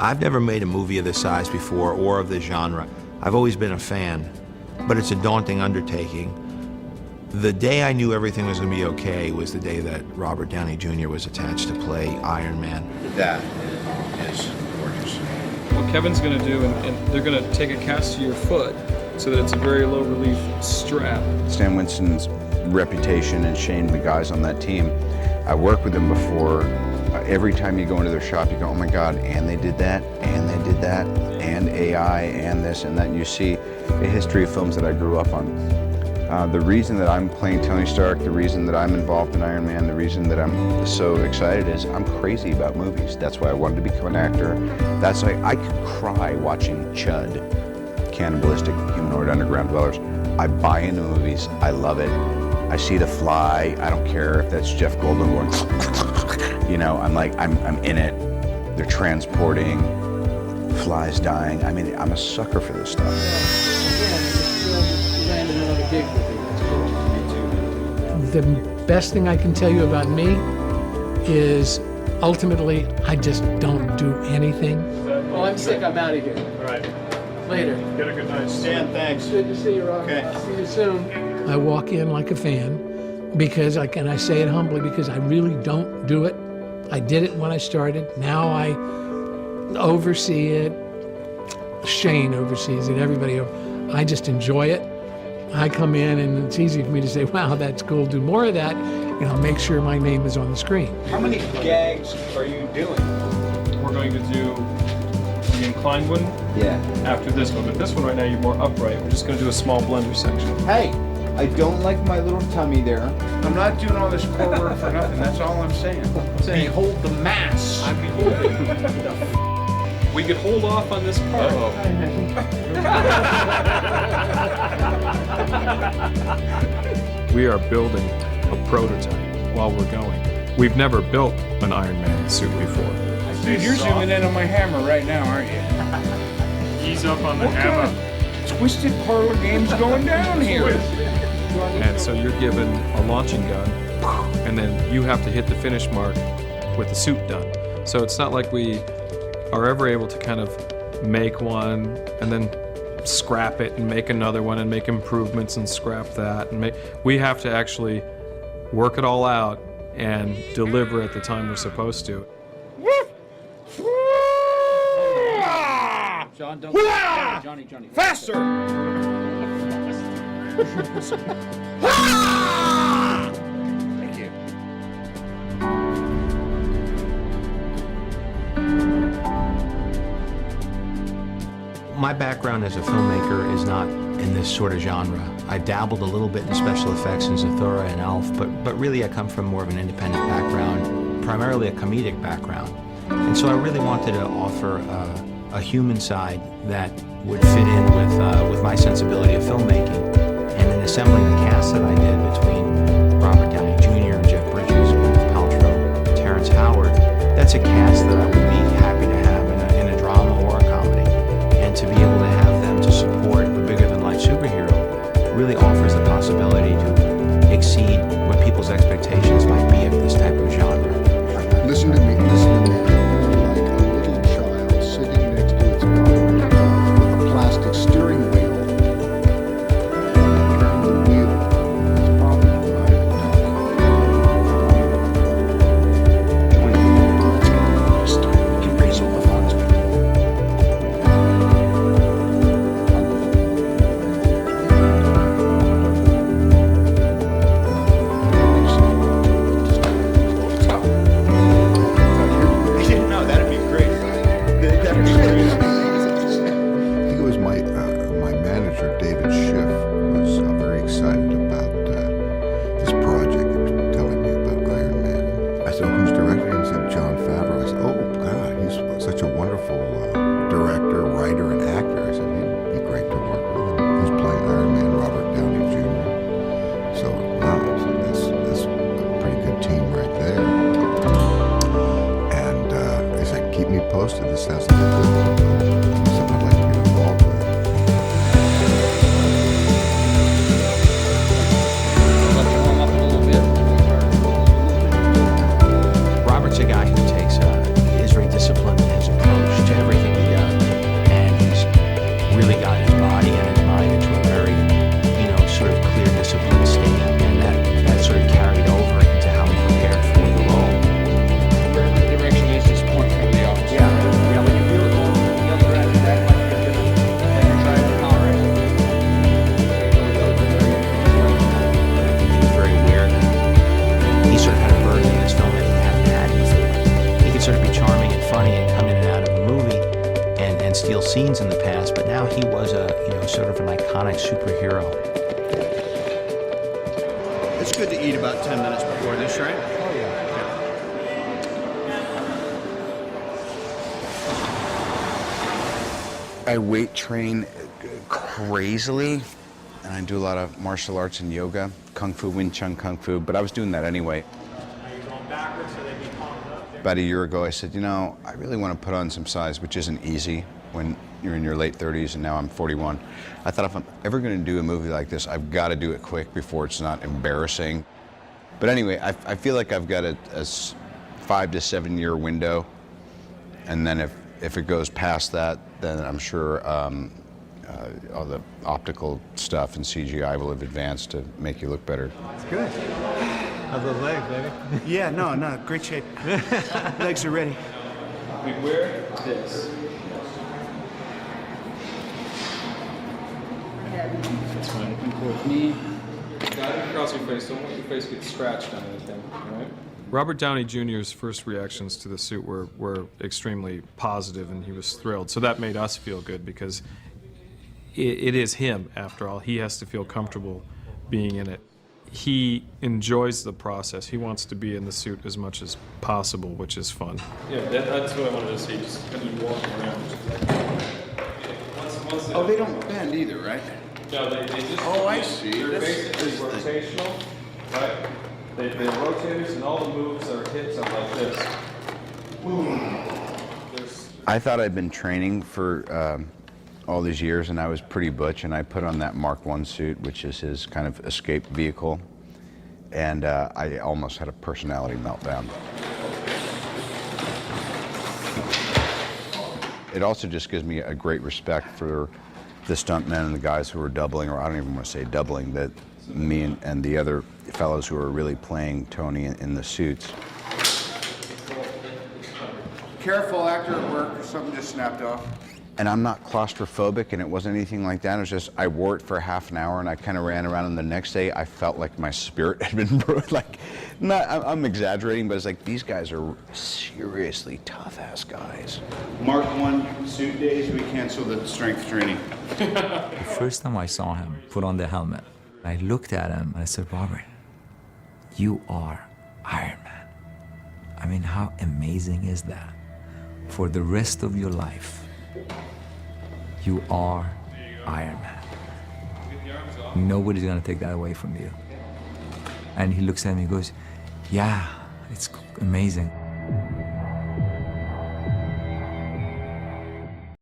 I've never made a movie of this size before or of this genre. I've always been a fan, but it's a daunting undertaking. The day I knew everything was going to be okay was the day that Robert Downey Jr. was attached to play Iron Man. That is gorgeous. What Kevin's going to do, and they're going to take a cast to your foot so that it's a very low relief strap. Stan Winston's reputation and Shane, the guys on that team, I worked with them before. Every time you go into their shop, you go, oh my God, and they did that, and they did that, and AI, and this and that. And you see a history of films that I grew up on. The reason that I'm playing Tony Stark, the reason that I'm involved in Iron Man, the reason that I'm so excited is I'm crazy about movies. That's why I wanted to become an actor. That's why I could cry watching Chud, Cannibalistic Humanoid Underground Dwellers. I buy into movies. I love it. I see The Fly. I don't care if that's Jeff Goldblum going, you know, I'm like, I'm in it. They're transporting, flies dying. I mean, I'm a sucker for this stuff. The best thing I can tell you about me is ultimately I just don't do anything. Well, I'm sick. I'm out of here. All right. Later. Get a good night. Stan, thanks. Good to see you, Rob. Okay. See you soon. I walk in like a fan because I say it humbly, because I really don't do it. I did it when I started. Now I oversee it. Shane oversees it. Everybody. I just enjoy it. I come in and it's easy for me to say, wow, that's cool, do more of that, you know, make sure my name is on the screen. How many gags are you doing? We're going to do the inclined one after this one, but this one right now you're more upright. We're just going to do a small blender section. Hey, I don't like my little tummy there. I'm not doing all this core work for nothing. That's all I'm saying. Behold the mass. I'm beholding. We could hold off on this part. We are building a prototype while we're going. We've never built an Iron Man suit before. Dude, you're zooming in on my hammer right now, aren't you? Ease up on the hammer. Twisted parlor games going down here. And so you're given a launching gun, and then you have to hit the finish mark with the suit done. So it's not like we are ever able to kind of make one and then scrap it and make another one and make improvements and scrap that and we have to actually work it all out and deliver at the time we're supposed to. John, don't. Johnny. Faster! Thank you. My background as a filmmaker is not in this sort of genre. I dabbled a little bit in special effects in Zathura and Elf, but really I come from more of an independent background, primarily a comedic background. And so I really wanted to offer a human side that would fit in with my sensibility of filmmaking. And in assembling the cast that I did between Robert Downey Jr. and Jeff Bridges, Gwyneth Paltrow, Terrence Howard, that's a cast that I would be happy to have in a drama or a comedy. And to be able to have them to support a bigger-than-life superhero really offers the possibility to exceed what people's expectations might be of this type of genre. Listen to me, You're like a little child sitting next to its mom with a plastic steering wheel. Turn the wheel. It's probably right. Join me. Let's start. scenes in the past, but now he was a, sort of an iconic superhero. It's good to eat about 10 minutes before this, right? Oh, yeah. I weight train crazily, and I do a lot of martial arts and yoga, Kung Fu, Wing Chun Kung Fu, but I was doing that anyway. About a year ago, I said, I really want to put on some size, which isn't easy when you're in your late 30s, and now I'm 41. I thought if I'm ever going to do a movie like this, I've got to do it quick before it's not embarrassing. But anyway, I feel like I've got a 5 to 7 year window, and then if it goes past that, then I'm sure all the optical stuff and CGI will have advanced to make you look better. It's good. How's those legs, baby? Yeah, no, great shape. Legs are ready. We wear this. That's fine. Towards me. Guide it across your face. Don't let your face get scratched on anything, all right? Robert Downey Jr.'s first reactions to the suit were extremely positive, and he was thrilled. So that made us feel good because it is him, after all. He has to feel comfortable being in it. He enjoys the process. He wants to be in the suit as much as possible, which is fun. Yeah, that's what I wanted to see, just kind of walking around. Oh, they don't bend either, right? No, they just... Oh, I see. They're This basically is the- rotational, right? They're rotators, and all the moves are hits are like this. I thought I'd been training for all these years, and I was pretty butch, and I put on that Mark I suit, which is his kind of escape vehicle, and I almost had a personality meltdown. It also just gives me a great respect for the stuntmen and the guys who are doubling, or I don't even want to say doubling, that me and the other fellows who are really playing Tony in the suits. Careful, actor at work. Something just snapped off. And I'm not claustrophobic, and it wasn't anything like that. It was just I wore it for half an hour, and I kind of ran around. And the next day, I felt like my spirit had been broken. Like, I'm exaggerating, but it's like these guys are seriously tough-ass guys. Mark I suit days, we cancel the strength training. The first time I saw him put on the helmet, I looked at him and I said, Robert, you are Iron Man. I mean, how amazing is that? For the rest of your life, you are Iron Man. Nobody's gonna take that away from you. And he looks at me and goes, yeah, it's amazing.